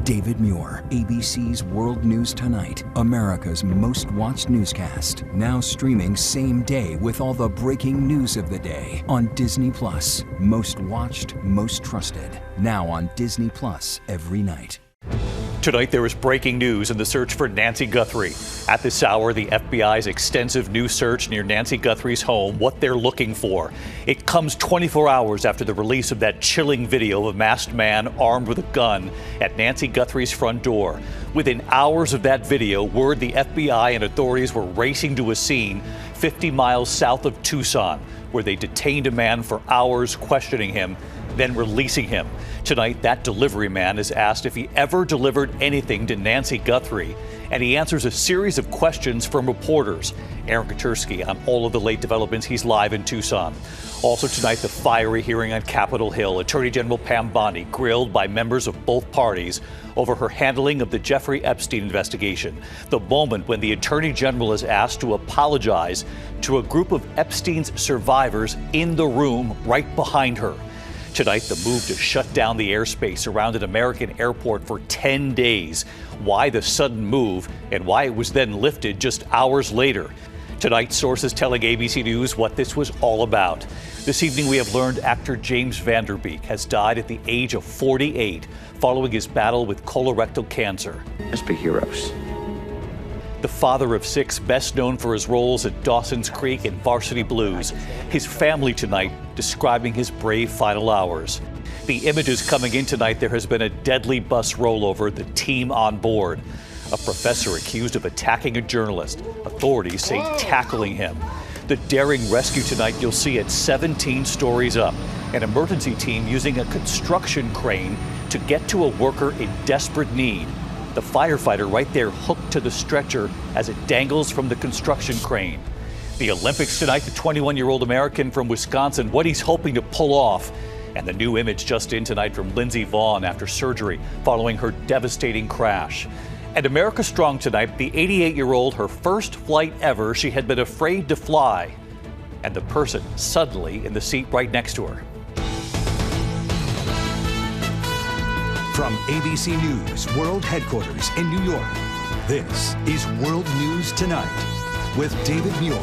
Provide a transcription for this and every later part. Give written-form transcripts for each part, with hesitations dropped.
David Muir, ABC's World News Tonight, America's most watched newscast. Now streaming same day with all the breaking news of the day on Disney+. Most watched, most trusted. Now on Disney+ every night. Tonight, there is breaking news in the search for Nancy Guthrie. At this hour, the FBI's extensive new search near Nancy Guthrie's home, what they're looking for. It comes 24 hours after the release of that chilling video of a masked man armed with a gun at Nancy Guthrie's front door. Within hours of that video, word the FBI and authorities were racing to a scene 50 miles south of Tucson, where they detained a man for hours, questioning him, then releasing him. Tonight, that delivery man is asked if he ever delivered anything to Nancy Guthrie, and he answers a series of questions from reporters. Aaron Katersky on all of the late developments. He's live in Tucson. Also tonight, the fiery hearing on Capitol Hill. Attorney General Pam Bondi grilled by members of both parties over her handling of the Jeffrey Epstein investigation. The moment when the Attorney General is asked to apologize to a group of Epstein's survivors in the room right behind her. Tonight, the move to shut down the airspace around an American airport for 10 days. Why the sudden move and why it was then lifted just hours later. Tonight, sources telling ABC News what this was all about. This evening, we have learned actor James Van Der Beek has died at the age of 48 following his battle with colorectal cancer. Let's be heroes. The father of 6, best known for his roles at Dawson's Creek and Varsity Blues. His family tonight describing his brave final hours. The images coming in tonight, there has been a deadly bus rollover, the team on board. A professor accused of attacking a journalist. Authorities say tackling him. The daring rescue tonight you'll see at 17 stories up. An emergency team using a construction crane to get to a worker in desperate need. The firefighter right there hooked to the stretcher as it dangles from the construction crane. The Olympics tonight, the 21-year-old American from Wisconsin, what he's hoping to pull off. And the new image just in tonight from Lindsey Vonn after surgery following her devastating crash. And America Strong tonight, the 88-year-old, her first flight ever, she had been afraid to fly. And the person suddenly in the seat right next to her. From ABC News World Headquarters in New York, this is World News Tonight with David Muir.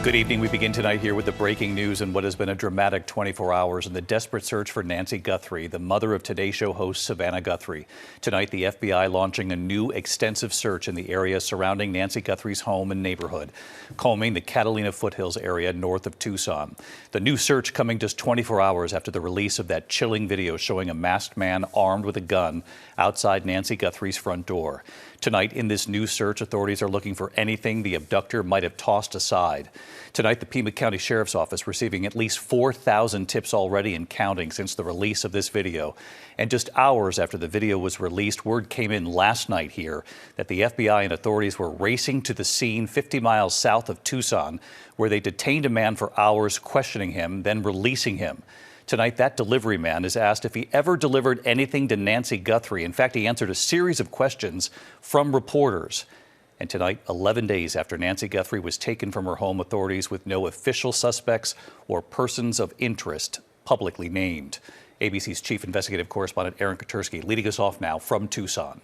Good evening. We begin tonight here with the breaking news and what has been a dramatic 24 hours in the desperate search for Nancy Guthrie, the mother of Today Show host Savannah Guthrie. Tonight, the FBI launching a new extensive search in the area surrounding Nancy Guthrie's home and neighborhood, combing the Catalina foothills area north of Tucson. The new search coming just 24 hours after the release of that chilling video showing a masked man armed with a gun outside Nancy Guthrie's front door. Tonight, in this new search, authorities are looking for anything the abductor might have tossed aside. Tonight, the Pima County Sheriff's Office receiving at least 4,000 tips already and counting since the release of this video. And just hours after the video was released, word came in last night here that the FBI and authorities were racing to the scene 50 miles south of Tucson, where they detained a man for hours, questioning him, then releasing him. Tonight, that delivery man is asked if he ever delivered anything to Nancy Guthrie. In fact, he answered a series of questions from reporters. And tonight, 11 days after Nancy Guthrie was taken from her home, authorities with no official suspects or persons of interest publicly named. ABC's chief investigative correspondent Aaron Katersky leading us off now from Tucson.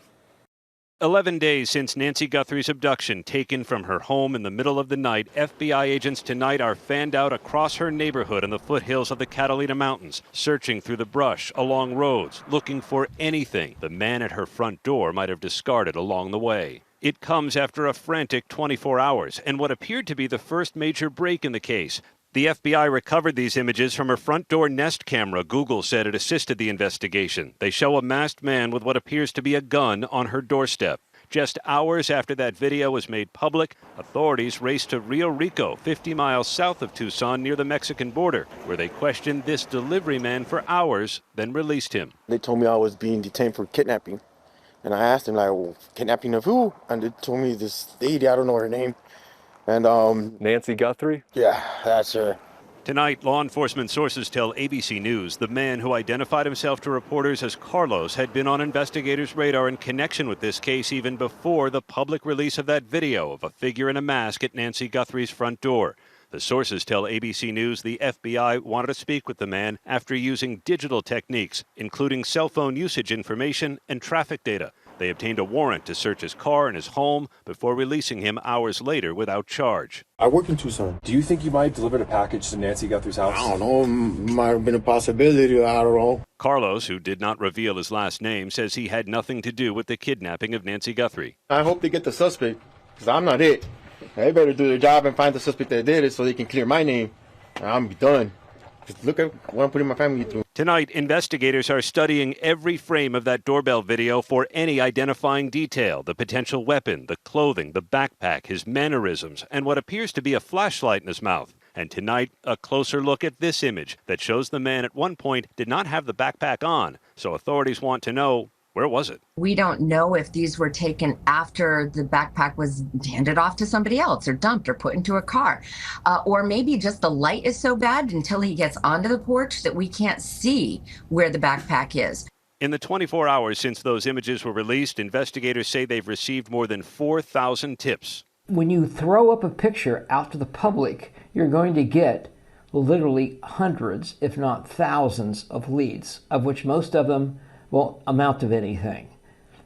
11 days since Nancy Guthrie's abduction, taken from her home in the middle of the night, FBI agents tonight are fanned out across her neighborhood in the foothills of the Catalina Mountains, searching through the brush, along roads, looking for anything the man at her front door might have discarded along the way. It comes after a frantic 24 hours and what appeared to be the first major break in the case. The FBI recovered these images from her front door Nest camera. Google said it assisted the investigation. They show a masked man with what appears to be a gun on her doorstep. Just hours after that video was made public, authorities raced to Rio Rico, 50 miles south of Tucson near the Mexican border, where they questioned this delivery man for hours, then released him. They told me I was being detained for kidnapping. And I asked them, like, well, kidnapping of who? And they told me this lady, I don't know her name. And Nancy Guthrie? Yeah, that's her. Tonight, law enforcement sources tell ABC News the man who identified himself to reporters as Carlos had been on investigators' radar in connection with this case even before the public release of that video of a figure in a mask at Nancy Guthrie's front door. The sources tell ABC News the FBI wanted to speak with the man after using digital techniques, including cell phone usage information and traffic data. They obtained a warrant to search his car and his home before releasing him hours later without charge. I work in Tucson. Do you think you might have delivered a package to Nancy Guthrie's house? I don't know. Might have been a possibility. I don't know. Carlos, who did not reveal his last name, says he had nothing to do with the kidnapping of Nancy Guthrie. I hope they get the suspect, because I'm not it. They better do their job and find the suspect that did it so they can clear my name. I'm done. Just look at what I'm putting my family through. Tonight, investigators are studying every frame of that doorbell video for any identifying detail, the potential weapon, the clothing, the backpack, his mannerisms, and what appears to be a flashlight in his mouth. And tonight, a closer look at this image that shows the man at one point did not have the backpack on. So authorities want to know, where was it? We don't know if these were taken after the backpack was handed off to somebody else or dumped or put into a car. Or maybe just the light is so bad until he gets onto the porch that we can't see where the backpack is. In the 24 hours since those images were released, investigators say they've received more than 4,000 tips. When you throw up a picture out to the public, you're going to get literally hundreds, if not thousands, of leads, of which most of them won't amount to anything.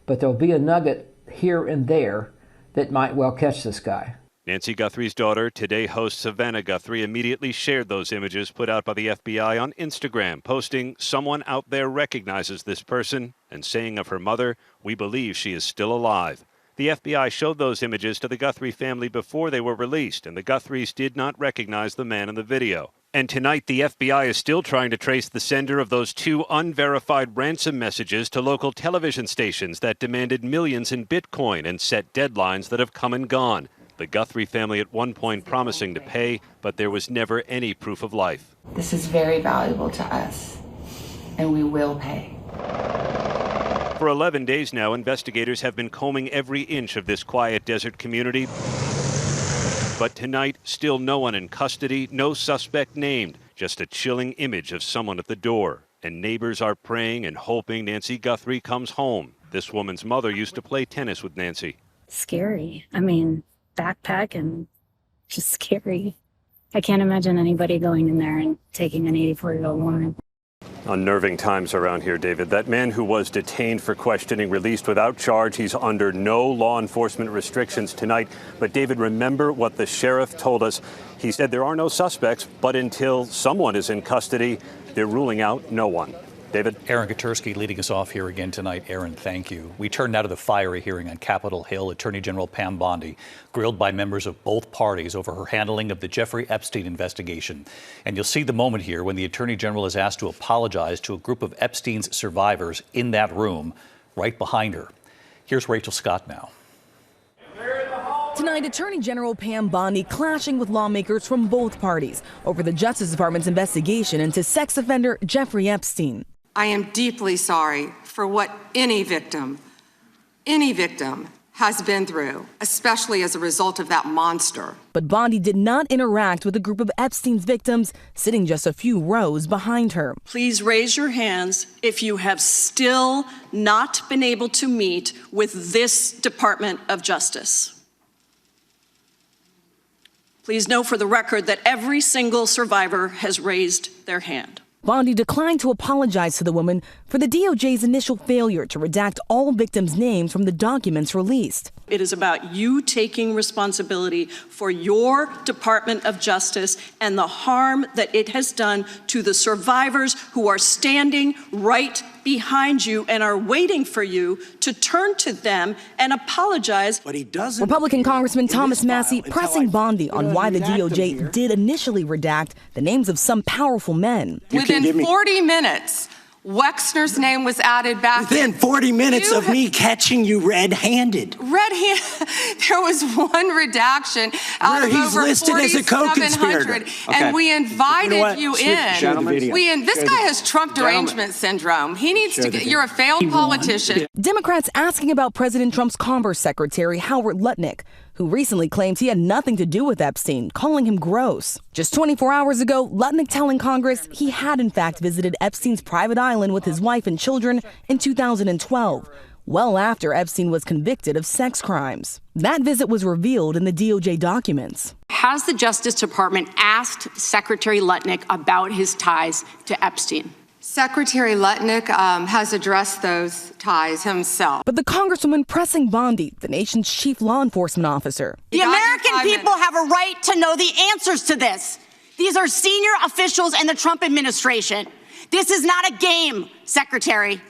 But there'll be a nugget here and there that might well catch this guy. Nancy Guthrie's daughter, Today host Savannah Guthrie, immediately shared those images put out by the FBI on Instagram, posting, "Someone out there recognizes this person," and saying of her mother, "We believe she is still alive." The FBI showed those images to the Guthrie family before they were released, and the Guthries did not recognize the man in the video. And tonight, the FBI is still trying to trace the sender of those 2 unverified ransom messages to local television stations that demanded millions in Bitcoin and set deadlines that have come and gone. The Guthrie family at one point promising to pay, but there was never any proof of life. This is very valuable to us, and we will pay. For 11 days now, investigators have been combing every inch of this quiet desert community. But tonight, still no one in custody, no suspect named, just a chilling image of someone at the door. And neighbors are praying and hoping Nancy Guthrie comes home. This woman's mother used to play tennis with Nancy. Scary. I mean, backpack and just scary. I can't imagine anybody going in there and taking an 84-year-old woman. Unnerving times around here, David. That man who was detained for questioning released without charge. He's under no law enforcement restrictions tonight. But David, remember what the sheriff told us. He said there are no suspects, but until someone is in custody, they're ruling out no one. David? Aaron Katersky leading us off here again tonight. Aaron, thank you. We turn now to the fiery hearing on Capitol Hill. Attorney General Pam Bondi grilled by members of both parties over her handling of the Jeffrey Epstein investigation. And you'll see the moment here when the Attorney General is asked to apologize to a group of Epstein's survivors in that room right behind her. Here's Rachel Scott now. Tonight, Attorney General Pam Bondi clashing with lawmakers from both parties over the Justice Department's investigation into sex offender Jeffrey Epstein. I am deeply sorry for what any victim has been through, especially as a result of that monster. But Bondi did not interact with a group of Epstein's victims sitting just a few rows behind her. Please raise your hands if you have still not been able to meet with this Department of Justice. Please know for the record that every single survivor has raised their hand. Bondi declined to apologize to the woman for the DOJ's initial failure to redact all victims' names from the documents released. It is about you taking responsibility for your Department of Justice and the harm that it has done to the survivors who are standing right behind you and are waiting for you to turn to them and apologize. But he doesn't. Republican Congressman Thomas Massey pressing Bondi on why the DOJ did initially redact the names of some powerful men. Within 40 minutes, Wexner's name was added back. Within 40 minutes of me catching you red-handed. There was one redaction out where of he's over listed as a co-conspirator. Okay. And we invited you in. This guy has Trump derangement syndrome. He needs to get, you're a failed politician. Democrats asking about President Trump's Commerce Secretary Howard Lutnick, who recently claimed he had nothing to do with Epstein, calling him gross. Just 24 hours ago, Lutnick telling Congress he had in fact visited Epstein's private island with his wife and children in 2012, well after Epstein was convicted of sex crimes. That visit was revealed in the DOJ documents. has the Justice Department asked Secretary Lutnick about his ties to Epstein? Secretary Lutnick has addressed those ties himself. But the Congresswoman pressing Bondi, the nation's chief law enforcement officer. The American people have a right to know the answers to this. These are senior officials in the Trump administration. This is not a game, Secretary.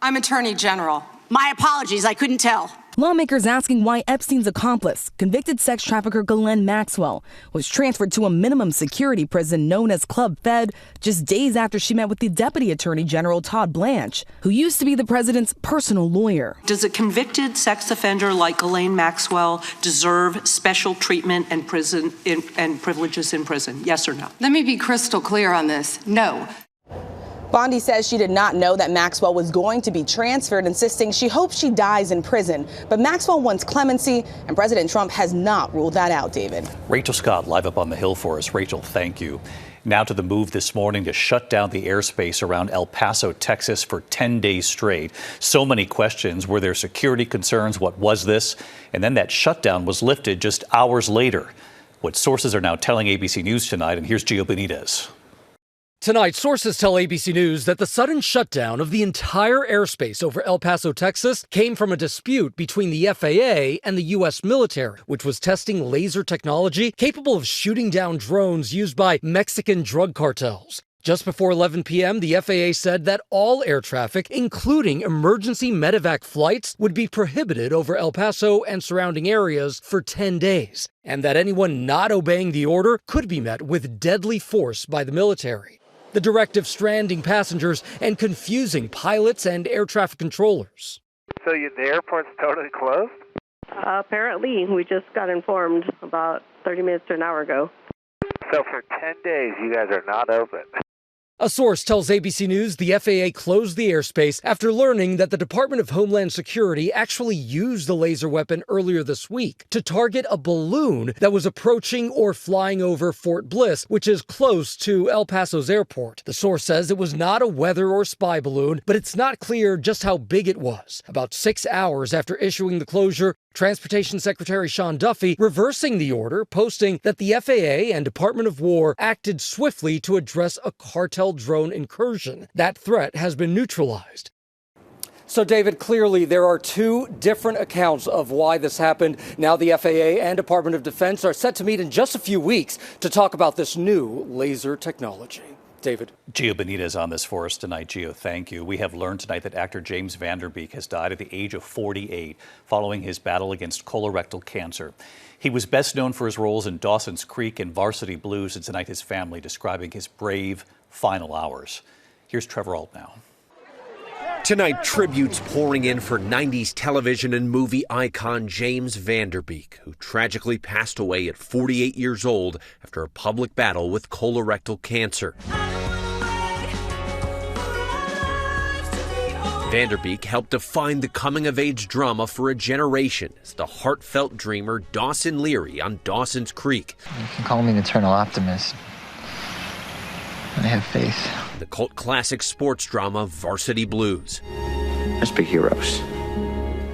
I'm Attorney General. My apologies, I couldn't tell. Lawmakers asking why Epstein's accomplice, convicted sex trafficker Ghislaine Maxwell, was transferred to a minimum security prison known as Club Fed just days after she met with the Deputy Attorney General Todd Blanche, who used to be the president's personal lawyer. Does a convicted sex offender like Ghislaine Maxwell deserve special treatment and privileges in prison? Yes or no? Let me be crystal clear on this. No. Bondi says she did not know that Maxwell was going to be transferred, insisting she hopes she dies in prison. But Maxwell wants clemency, and President Trump has not ruled that out, David. Rachel Scott live up on the Hill for us. Rachel, thank you. Now to the move this morning to shut down the airspace around El Paso, Texas for 10 days straight. So many questions. Were there security concerns? What was this? And then that shutdown was lifted just hours later. What sources are now telling ABC News tonight, and here's Gio Benitez. Tonight, sources tell ABC News that the sudden shutdown of the entire airspace over El Paso, Texas, came from a dispute between the FAA and the U.S. military, which was testing laser technology capable of shooting down drones used by Mexican drug cartels. Just before 11 p.m., the FAA said that all air traffic, including emergency medevac flights, would be prohibited over El Paso and surrounding areas for 10 days, and that anyone not obeying the order could be met with deadly force by the military. The directive stranding passengers and confusing pilots and air traffic controllers. So the airport's totally closed? Apparently. We just got informed about 30 minutes to an hour ago. So for 10 days, you guys are not open? A source tells ABC News the FAA closed the airspace after learning that the Department of Homeland Security actually used the laser weapon earlier this week to target a balloon that was approaching or flying over Fort Bliss, which is close to El Paso's airport. The source says it was not a weather or spy balloon, but it's not clear just how big it was. About 6 hours after issuing the closure, Transportation Secretary Sean Duffy reversing the order, posting that the FAA and Department of War acted swiftly to address a cartel drone incursion. That threat has been neutralized. So, David, clearly there are two different accounts of why this happened. Now the FAA and Department of Defense are set to meet in just a few weeks to talk about this new laser technology. David. Gio Benitez on this for us tonight. Gio, thank you. We have learned tonight that actor James Van Der Beek has died at the age of 48 following his battle against colorectal cancer. He was best known for his roles in Dawson's Creek and Varsity Blues, and tonight his family describing his brave final hours. Here's Trevor Ault now. Tonight, tributes pouring in for 90s television and movie icon James Van Der Beek, who tragically passed away at 48 years old after a public battle with colorectal cancer. Van Der Beek helped define the coming-of-age drama for a generation as the heartfelt dreamer Dawson Leary on Dawson's Creek. You can call me an eternal optimist. I have faith. The cult classic sports drama Varsity Blues. Let's be heroes.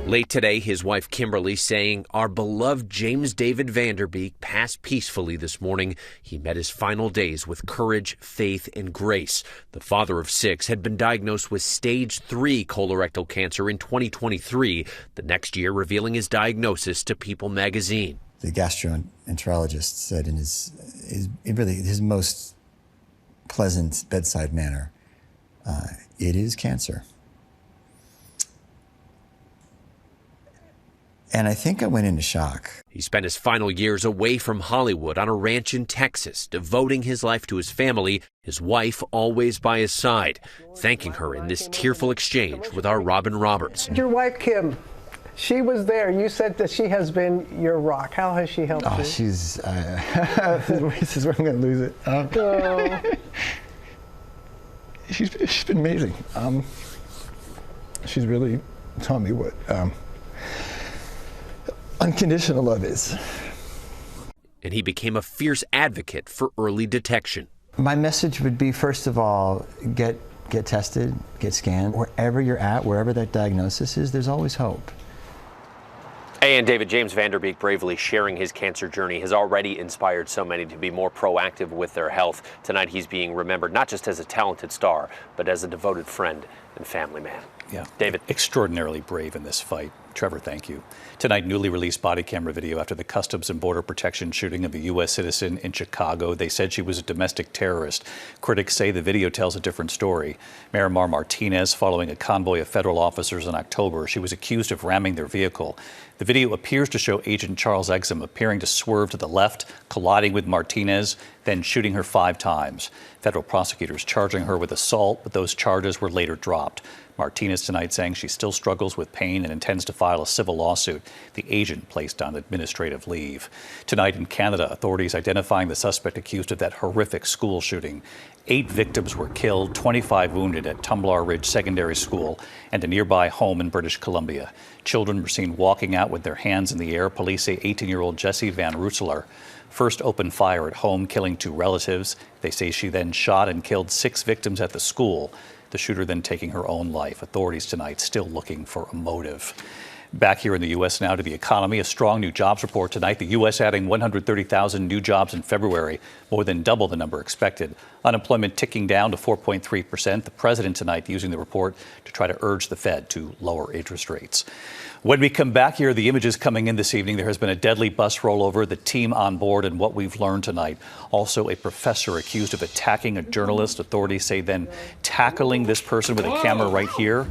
Late today, his wife Kimberly saying, "Our beloved James David Van Der Beek passed peacefully this morning. He met his final days with courage, faith, and grace." The father of 6 had been diagnosed with stage 3 colorectal cancer in 2023, the next year revealing his diagnosis to People magazine. The gastroenterologist said in his most pleasant bedside manner, it is cancer. And I think I went into shock. He spent his final years away from Hollywood on a ranch in Texas, devoting his life to his family, his wife always by his side, thanking her in this tearful exchange with our Robin Roberts. Your wife, Kim, she was there. You said that she has been your rock. How has she helped you? She's, this is where I'm going to lose it. She's been amazing. She's really taught me what unconditional love is. And he became a fierce advocate for early detection. My message would be, first of all, get tested, get scanned. Wherever you're at, wherever that diagnosis is, there's always hope. And David, James Van Der Beek bravely sharing his cancer journey has already inspired so many to be more proactive with their health. Tonight he's being remembered not just as a talented star, but as a devoted friend and family man. Yeah, David. Extraordinarily brave in this fight. Trevor, thank you. Tonight, newly released body camera video after the Customs and Border Protection shooting of a U.S. citizen in Chicago. They said she was a domestic terrorist. Critics say the video tells a different story. Miramar Martinez, following a convoy of federal officers in October, she was accused of ramming their vehicle. The video appears to show Agent Charles Exum appearing to swerve to the left, colliding with Martinez, then shooting her 5 times. Federal prosecutors charging her with assault, but those charges were later dropped. Martinez tonight saying she still struggles with pain and intends to file a civil lawsuit. The agent placed on administrative leave. Tonight in Canada, authorities identifying the suspect accused of that horrific school shooting. 8 victims were killed, 25 wounded at Tumblar Ridge Secondary School and a nearby home in British Columbia. Children were seen walking out with their hands in the air. Police say 18-year-old Jessie Van Rooselaar first opened fire at home, killing 2 relatives. They say she then shot and killed 6 victims at the school. The shooter then taking her own life. Authorities tonight still looking for a motive. Back here in the U.S. now to the economy. A strong new jobs report tonight. The U.S. adding 130,000 new jobs in February, more than double the number expected. Unemployment ticking down to 4.3%. The president tonight using the report to try to urge the Fed to lower interest rates. When we come back here, the images coming in this evening. There has been a deadly bus rollover, the team on board, and what we've learned tonight. Also, a professor accused of attacking a journalist. Authorities say then tackling this person with a camera right here.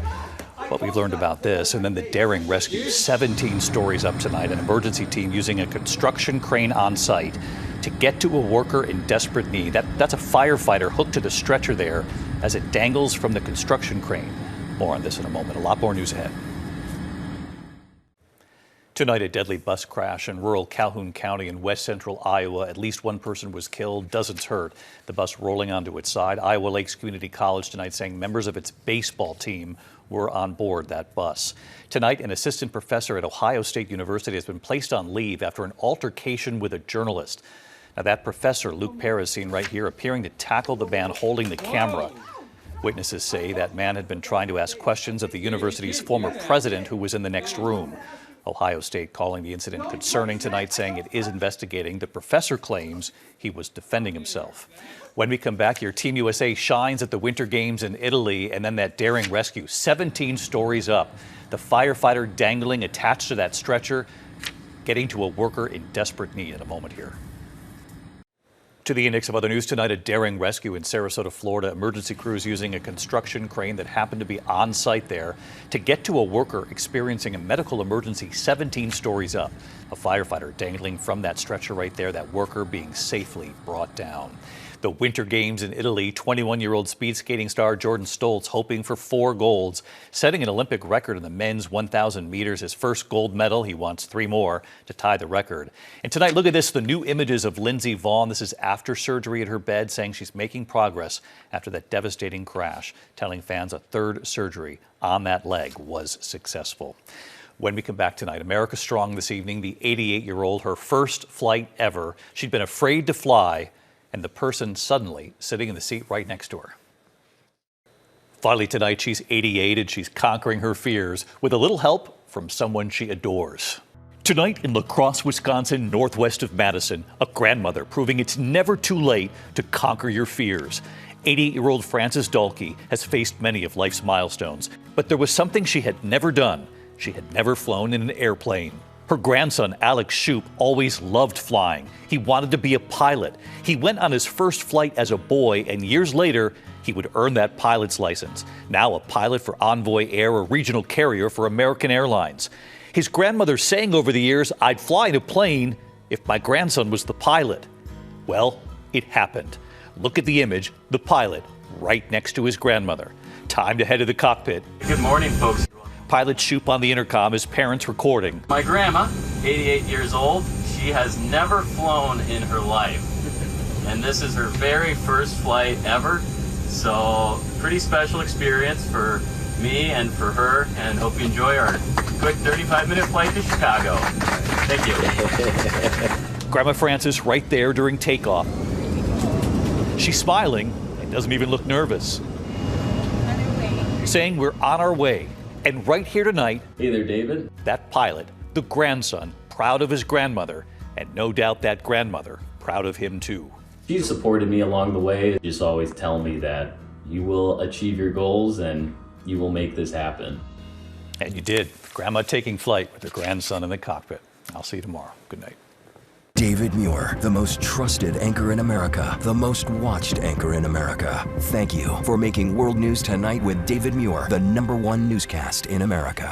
What we've learned about this, and then the daring rescue. 17 stories up tonight. An emergency team using a construction crane on site to get to a worker in desperate need. That's a firefighter hooked to the stretcher there as it dangles from the construction crane. More on this in a moment. A lot more news ahead. Tonight, a deadly bus crash in rural Calhoun County in west central Iowa. At least 1 person was killed, dozens hurt. The bus rolling onto its side. Iowa Lakes Community College tonight saying members of its baseball team were on board that bus. Tonight, an assistant professor at Ohio State University has been placed on leave after an altercation with a journalist. Now, that professor, Luke Perez, seen right here, appearing to tackle the man holding the camera. Witnesses say that man had been trying to ask questions of the university's former president, who was in the next room. Ohio State calling the incident concerning tonight, saying it is investigating. The professor claims he was defending himself. When we come back here, Team USA shines at the Winter Games in Italy, and then that daring rescue, 17 stories up. The firefighter dangling attached to that stretcher, getting to a worker in desperate need. In a moment here. To the index of other news tonight, a daring rescue in Sarasota, Florida. Emergency crews using a construction crane that happened to be on site there to get to a worker experiencing a medical emergency 17 stories up. A firefighter dangling from that stretcher right there, that worker being safely brought down. The Winter Games in Italy, 21-year-old speed skating star Jordan Stoltz hoping for 4 golds, setting an Olympic record in the men's 1,000 meters. His first gold medal. He wants 3 more to tie the record. And tonight, look at this, the new images of Lindsey Vonn. This is after surgery at her bed, saying she's making progress after that devastating crash, telling fans a 3rd surgery on that leg was successful. When we come back tonight, America Strong this evening, the 88-year-old, her first flight ever. She'd been afraid to fly, and the person suddenly sitting in the seat right next to her. Finally tonight, she's 88 and she's conquering her fears with a little help from someone she adores. Tonight in La Crosse, Wisconsin, northwest of Madison, a grandmother proving it's never too late to conquer your fears. 88-year-old Frances Dalkey has faced many of life's milestones, but there was something she had never done. She had never flown in an airplane. Her grandson, Alex Shoup, always loved flying. He wanted to be a pilot. He went on his first flight as a boy, and years later, he would earn that pilot's license. Now a pilot for Envoy Air, a regional carrier for American Airlines. His grandmother saying over the years, "I'd fly in a plane if my grandson was the pilot." Well, it happened. Look at the image, the pilot, right next to his grandmother. Time to head to the cockpit. Good morning, folks. Pilot Shoup on the intercom, his parents recording. My grandma, 88 years old, she has never flown in her life. And this is her very first flight ever. So, pretty special experience for me and for her, and hope you enjoy our quick 35-minute flight to Chicago. Thank you. Grandma Frances right there during takeoff. She's smiling and doesn't even look nervous. Saying we're on our way. And right here tonight, hey there, David. That pilot The grandson, proud of his grandmother, and no doubt that grandmother, proud of him too. She supported me along the way, just always telling me that you will achieve your goals and you will make this happen. And you did. Grandma taking flight with her grandson in the cockpit. I'll see you tomorrow. Good night. David Muir, the most trusted anchor in America, the most watched anchor in America. Thank you for making World News Tonight with David Muir the #1 newscast in America.